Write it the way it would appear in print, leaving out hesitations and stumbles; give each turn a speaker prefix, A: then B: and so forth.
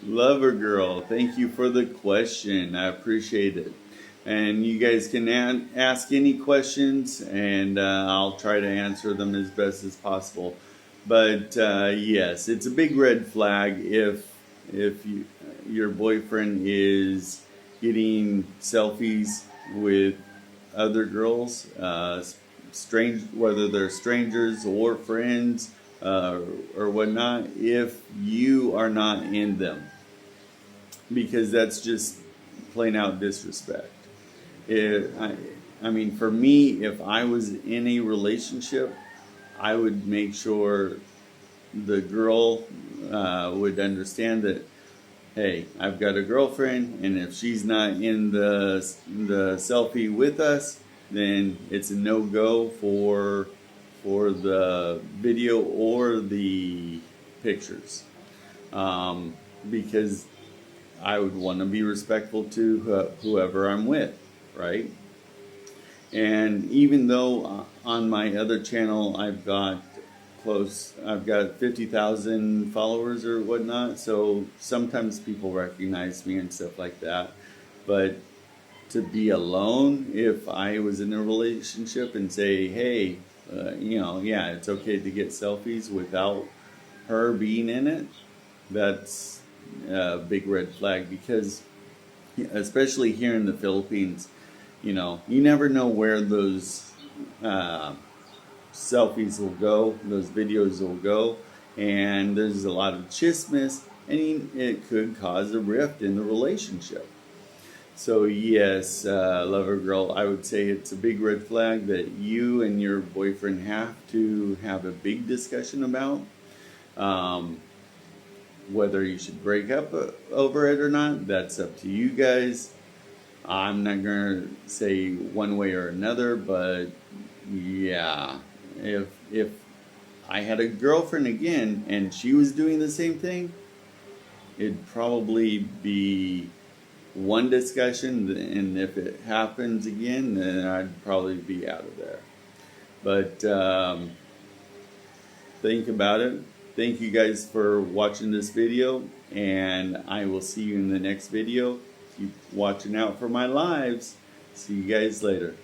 A: Lover girl, thank you for the question. I appreciate it. And you guys can ask any questions, and I'll try to answer them as best as possible. But yes, it's a big red flag if your boyfriend is getting selfies with other girls, whether they're strangers or friends or whatnot, if you are not in them, because that's just plain out disrespect. I mean, for me, if I was in a relationship, I would make sure the girl would understand that, hey, I've got a girlfriend, and if she's not in the selfie with us, then it's a no go for the video or the pictures, because I would want to be respectful to whoever I'm with, right? And even though on my other channel I've got 50,000 followers or whatnot, so sometimes people recognize me and stuff like that. But to be alone, if I was in a relationship and say, hey, yeah, it's okay to get selfies without her being in it, that's a big red flag, because especially here in the Philippines, you never know where those selfies will go, those videos will go, and there's a lot of chismis, and it could cause a rift in the relationship. So yes, lover girl, I would say it's a big red flag that you and your boyfriend have to have a big discussion about. Whether you should break up over it or not, that's up to you guys. I'm not gonna say one way or another, but yeah, if I had a girlfriend again and she was doing the same thing, it'd probably be one discussion, and if it happens again, then I'd probably be out of there. But think about it. Thank you guys for watching this video, and I will see you in the next video. Keep watching out for my lives. See you guys later.